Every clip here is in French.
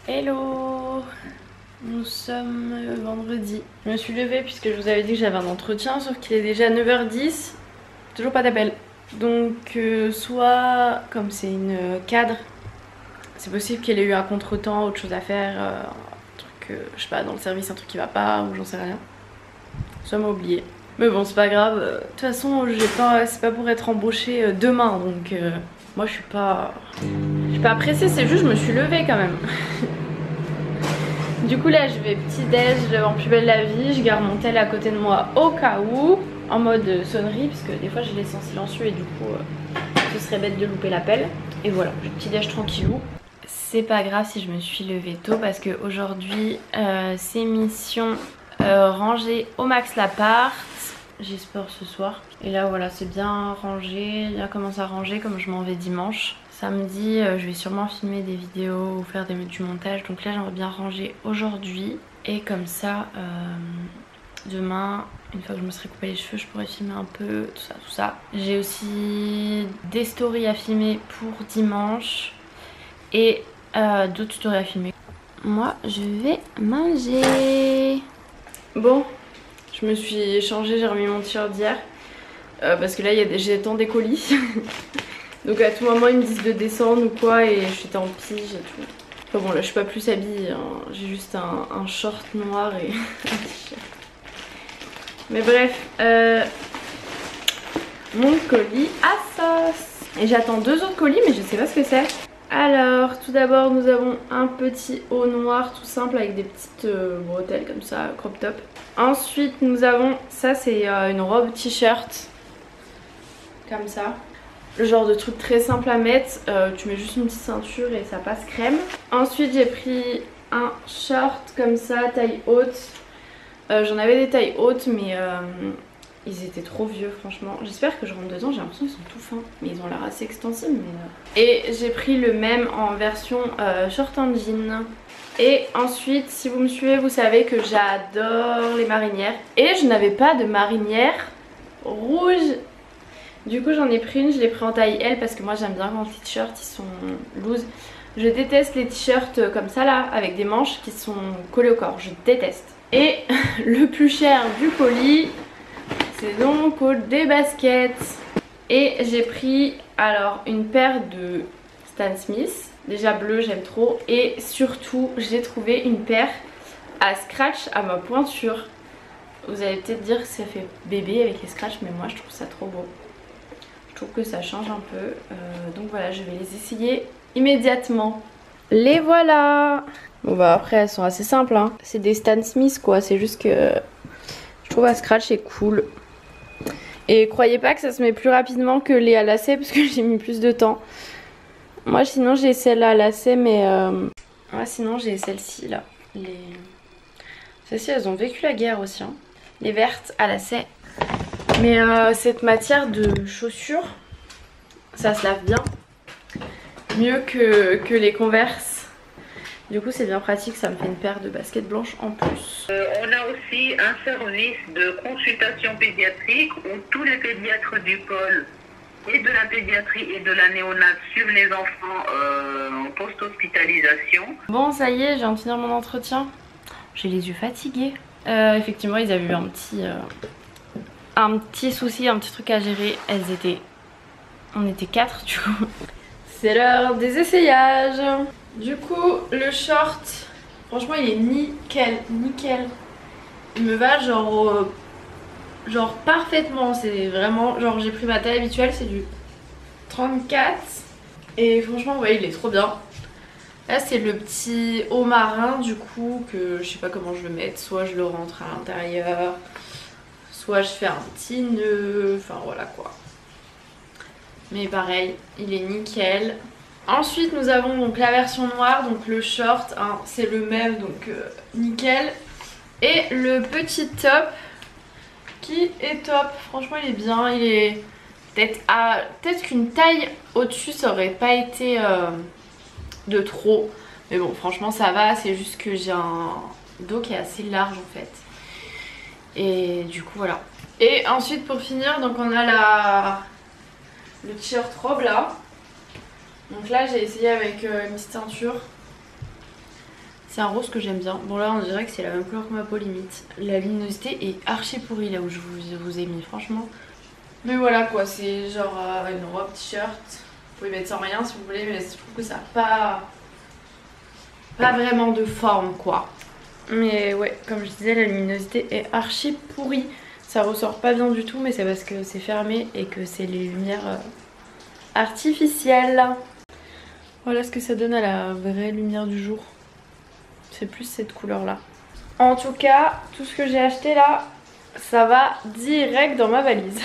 Hello, nous sommes vendredi. Je me suis levée puisque je vous avais dit que j'avais un entretien, sauf qu'il est déjà 9h10, toujours pas d'appel. Donc soit comme c'est une cadre, c'est possible qu'elle ait eu un contretemps, autre chose à faire, un truc, je sais pas, dans le service, un truc qui va pas ou j'en sais rien. Soit m'a oublié. Mais bon, c'est pas grave, de toute façon c'est pas pour être embauchée demain, donc moi je suis pas pressée, c'est juste je me suis levée quand même. Du coup là je vais petit déj en plus belle la vie, je garde mon tel à côté de moi au cas où, en mode sonnerie, parce que des fois je laisse en silencieux et du coup ce serait bête de louper l'appel. Et voilà, je petit déj tranquillou. C'est pas grave si je me suis levée tôt parce qu'aujourd'hui c'est mission ranger au max l'appart. J'ai sport ce soir et là voilà c'est bien rangé, bien commencé à ranger comme je m'en vais dimanche. Samedi je vais sûrement filmer des vidéos ou faire du montage, donc là j'aimerais bien ranger aujourd'hui et comme ça demain, une fois que je me serai coupé les cheveux, je pourrais filmer un peu tout ça. J'ai aussi des stories à filmer pour dimanche et d'autres stories à filmer. Moi je vais manger. Bon, je me suis changée, j'ai remis mon t-shirt d'hier parce que là j'ai tant des colis. Donc à tout moment ils me disent de descendre ou quoi et je suis en pige et tout. Enfin bon là je suis pas plus habillée, hein. J'ai juste un short noir et un t-shirt. Mais bref, mon colis à sauce. Et j'attends deux autres colis mais je sais pas ce que c'est. Alors tout d'abord nous avons un petit haut noir tout simple avec des petites bretelles comme ça, crop top. Ensuite nous avons, ça c'est une robe t-shirt comme ça. Le genre de truc très simple à mettre, tu mets juste une petite ceinture et ça passe crème. Ensuite j'ai pris un short comme ça, taille haute. J'en avais des tailles hautes mais ils étaient trop vieux franchement. J'espère que je rentre dedans, j'ai l'impression qu'ils sont tout fins. Mais ils ont l'air assez extensibles. Mais et j'ai pris le même en version short en jean. Et ensuite si vous me suivez vous savez que j'adore les marinières. Et je n'avais pas de marinière rouge. Du coup j'en ai pris une, je l'ai pris en taille L parce que moi j'aime bien quand les t-shirts ils sont loose. Je déteste les t-shirts comme ça là avec des manches qui sont collées au corps, je déteste. Et le plus cher du colis c'est donc des baskets. Et j'ai pris alors une paire de Stan Smith, déjà bleu j'aime trop. Et surtout j'ai trouvé une paire à scratch à ma pointure. Vous allez peut-être dire que ça fait bébé avec les scratchs mais moi je trouve ça trop beau. Je trouve que ça change un peu, donc voilà je vais les essayer immédiatement. Les voilà. Bon bah après elles sont assez simples hein. C'est des Stan Smith quoi, c'est juste que je trouve à scratch c'est cool. Et croyez pas que ça se met plus rapidement que les à lacets parce que j'ai mis plus de temps. Moi sinon j'ai celle à lacets mais moi sinon j'ai celle-ci là. Celles-ci elles ont vécu la guerre aussi hein. Les vertes à lacets. Mais cette matière de chaussures, ça se lave bien. Mieux que les Converse. Du coup c'est bien pratique, ça me fait une paire de baskets blanches en plus. On a aussi un service de consultation pédiatrique où tous les pédiatres du pôle et de la pédiatrie et de la néonate suivent les enfants en post-hospitalisation. Bon ça y est, je viens de finir mon entretien. J'ai les yeux fatigués. Effectivement ils avaient eu un petit souci, un petit truc à gérer. On était 4 du coup. C'est l'heure des essayages. Du coup le short, franchement il est nickel. Il me va genre parfaitement. C'est vraiment genre j'ai pris ma taille habituelle, c'est du 34. Et franchement ouais il est trop bien. Là c'est le petit haut marin du coup que je sais pas comment je le mettre. Soit je le rentre à l'intérieur, soit je fais un petit nœud, enfin voilà quoi. Mais pareil, il est nickel. Ensuite nous avons donc la version noire, donc le short, hein, c'est le même donc nickel. Et le petit top qui est top, franchement il est bien, il est peut-être qu'une taille au-dessus ça aurait pas été de trop. Mais bon franchement ça va, c'est juste que j'ai un dos qui est assez large en fait. Et du coup voilà. Et ensuite pour finir donc on a le t-shirt robe là. Donc là j'ai essayé avec une petite ceinture. C'est un rose que j'aime bien. Bon là on dirait que c'est la même couleur que ma peau limite. La luminosité est archi pourrie là où je vous ai mis franchement. Mais voilà quoi, c'est genre une robe t-shirt. Vous pouvez mettre sans rien si vous voulez, mais je trouve que ça n'a pas vraiment de forme quoi. Mais ouais, comme je disais, la luminosité est archi pourrie. Ça ressort pas bien du tout, mais c'est parce que c'est fermé et que c'est les lumières artificielles. Voilà ce que ça donne à la vraie lumière du jour. C'est plus cette couleur là. En tout cas, tout ce que j'ai acheté là, ça va direct dans ma valise.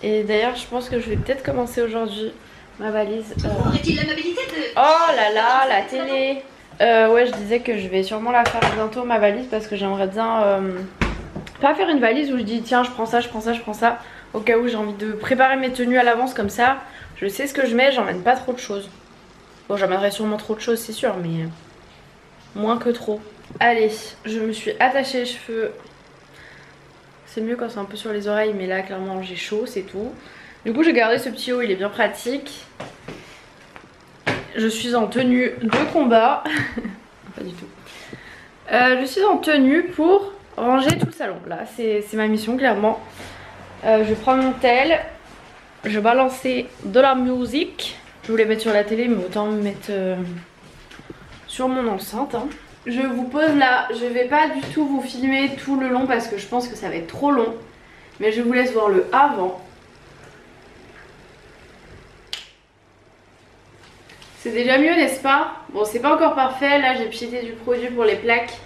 Et d'ailleurs, je pense que je vais peut-être commencer aujourd'hui ma valise. Aurait-il l'amabilité de... Oh là là, la télé. Ouais, je disais que je vais sûrement la faire bientôt ma valise parce que j'aimerais bien pas faire une valise où je dis tiens je prends ça, je prends ça, je prends ça. Au cas où j'ai envie de préparer mes tenues à l'avance comme ça, je sais ce que je mets, j'emmène pas trop de choses. Bon, j'emmènerai sûrement trop de choses, c'est sûr, mais moins que trop. Allez, je me suis attachée les cheveux. C'est mieux quand c'est un peu sur les oreilles, mais là clairement j'ai chaud, c'est tout. Du coup j'ai gardé ce petit haut, il est bien pratique. Je suis en tenue de combat. Pas du tout. Je suis en tenue pour ranger tout le salon. Là c'est ma mission clairement. Je prends mon tel. Je balançais de la musique. Je voulais mettre sur la télé mais autant me mettre sur mon enceinte hein. Je vous pose là, je vais pas du tout vous filmer tout le long parce que je pense que ça va être trop long. Mais je vous laisse voir le avant. C'est déjà mieux n'est-ce pas? Bon c'est pas encore parfait, là j'ai pchité du produit pour les plaques.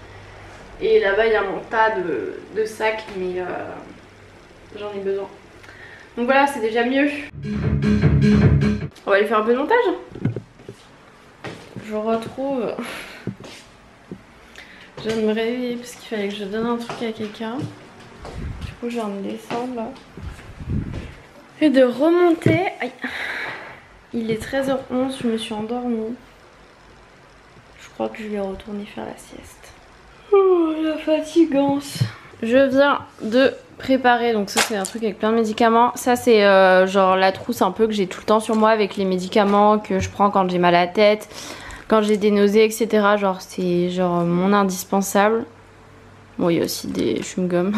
Et là-bas il y a mon tas de sacs mais j'en ai besoin. Donc voilà c'est déjà mieux. On va aller faire un peu de montage. Je retrouve... Je viens de me réveiller parce qu'il fallait que je donne un truc à quelqu'un. Du coup je viens de descendre là. Et de remonter. Aïe. Il est 13h11, je me suis endormie. Je crois que je vais retourner faire la sieste. Oh la fatigance. Je viens de préparer, donc ça c'est un truc avec plein de médicaments. Ça c'est genre la trousse un peu que j'ai tout le temps sur moi avec les médicaments que je prends quand j'ai mal à la tête. Quand j'ai des nausées etc, genre c'est genre mon indispensable. Bon il y a aussi des chewing-gums.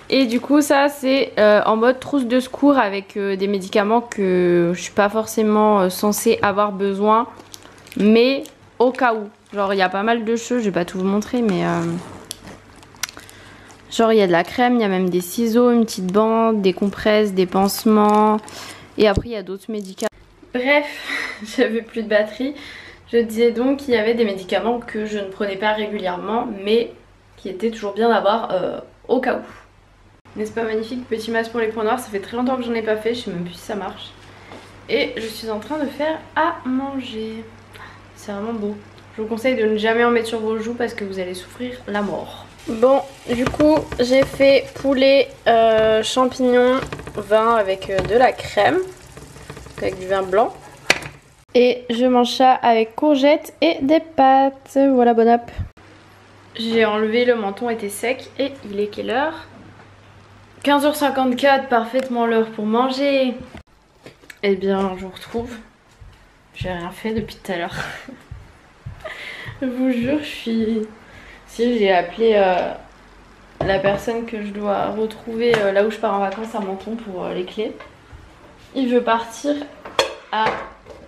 Et du coup ça c'est en mode trousse de secours avec des médicaments que je suis pas forcément censée avoir besoin. Mais au cas où. Genre il y a pas mal de choses, je vais pas tout vous montrer mais... genre il y a de la crème, il y a même des ciseaux, une petite bande, des compresses, des pansements. Et après il y a d'autres médicaments. Bref, j'avais plus de batterie. Je disais donc qu'il y avait des médicaments que je ne prenais pas régulièrement, mais qui étaient toujours bien d'avoir au cas où. N'est-ce pas magnifique? Petit masque pour les points noirs, ça fait très longtemps que j'en ai pas fait, je sais même plus si ça marche. Et je suis en train de faire à manger. C'est vraiment beau. Je vous conseille de ne jamais en mettre sur vos joues parce que vous allez souffrir la mort. Bon, du coup, j'ai fait poulet, champignons, vin avec de la crème. Avec du vin blanc. Et je mange ça avec courgettes et des pâtes. Voilà, bon app. J'ai enlevé, le menton était sec. Et il est quelle heure? 15h54, parfaitement l'heure pour manger. Eh bien, je vous retrouve. J'ai rien fait depuis tout à l'heure. Je vous jure, je suis... Si, j'ai appelé la personne que je dois retrouver là où je pars en vacances à Menton pour les clés. Il veut partir à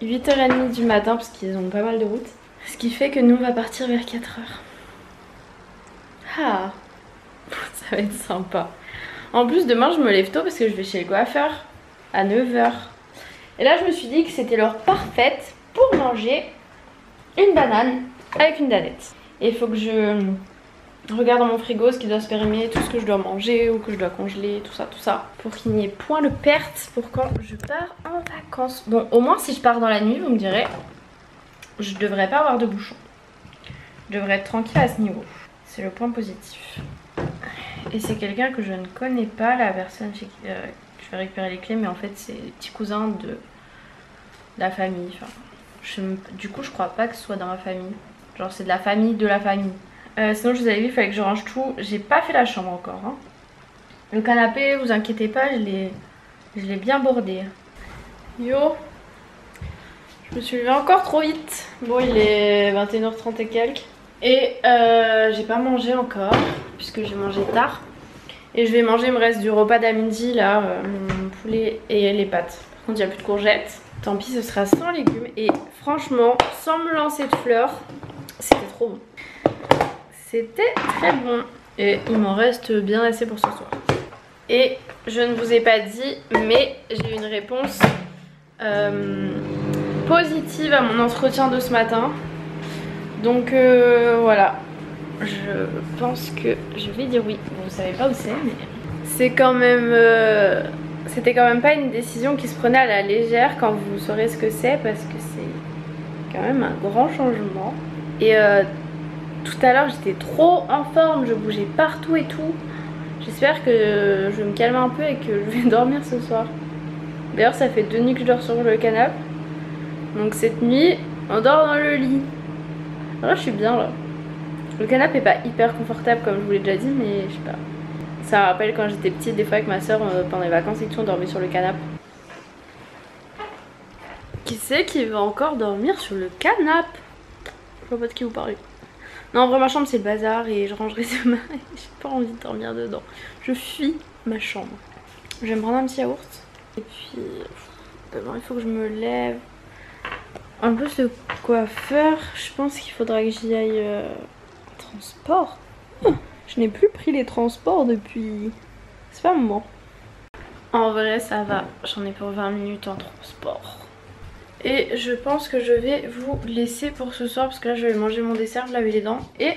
8h30 du matin parce qu'ils ont pas mal de route. Ce qui fait que nous on va partir vers 4h. Ah, ça va être sympa. En plus demain je me lève tôt parce que je vais chez le coiffeur à 9h. Et là je me suis dit que c'était l'heure parfaite pour manger une banane avec une danette. Et il faut que je regarde dans mon frigo ce qui doit se périmer, tout ce que je dois manger ou que je dois congeler, tout ça. Pour qu'il n'y ait point de perte pour quand je pars en vacances. Bon, au moins si je pars dans la nuit, vous me direz, je devrais pas avoir de bouchons. Je devrais être tranquille à ce niveau. C'est le point positif. Et c'est quelqu'un que je ne connais pas, la personne chez qui je vais récupérer les clés, mais en fait c'est les petits cousins de la famille. Enfin, du coup je crois pas que ce soit dans ma famille. Genre c'est de la famille de la famille. Sinon je vous avais dit il fallait que je range tout. J'ai pas fait la chambre encore hein. Le canapé, vous inquiétez pas, je l'ai bien bordé. Yo, je Je me suis levée encore trop vite. Bon, il est 21h30 et quelques. Et j'ai pas mangé encore, puisque j'ai mangé tard. Et je vais manger, il me reste du repas d'amidi là, mon poulet et les pâtes. Par contre, il n'y a plus de courgettes. Tant pis, ce sera sans légumes. Et franchement, sans me lancer de fleurs, c'était trop bon. C'était très bon. Et il m'en reste bien assez pour ce soir. Et je ne vous ai pas dit, mais j'ai eu une réponse positive à mon entretien de ce matin. Donc voilà. Je pense que je vais dire oui. Vous savez pas où c'est, mais c'est quand même... C'était quand même pas une décision qui se prenait à la légère quand vous saurez ce que c'est, parce que c'est quand même un grand changement. Et tout à l'heure j'étais trop en forme, je bougeais partout et tout. J'espère que je vais me calmer un peu et que je vais dormir ce soir. D'ailleurs ça fait 2 nuits que je dors sur le canapé. Donc cette nuit on dort dans le lit. Alors là je suis bien là. Le canapé est pas hyper confortable comme je vous l'ai déjà dit, mais je sais pas. Ça me rappelle quand j'étais petite, des fois avec ma soeur pendant les vacances et tout, on dormait sur le canapé. Qui c'est qui va encore dormir sur le canapé? Je vois pas de qui vous parlez. Non, en vrai ma chambre c'est le bazar et je rangerai demain et j'ai pas envie de dormir dedans. Je fuis ma chambre. Je vais me prendre un petit yaourt. Et puis d'abord il faut que je me lève. En plus le coiffeur, je pense qu'il faudra que j'y aille transport. Je n'ai plus pris les transports depuis... C'est pas un moment. En vrai ça va, j'en ai pour 20 minutes en transport. Et je pense que je vais vous laisser pour ce soir parce que là je vais manger mon dessert, laver les dents et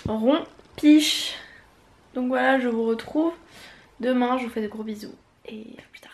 rompiche. Donc voilà, je vous retrouve demain, je vous fais de gros bisous et à plus tard.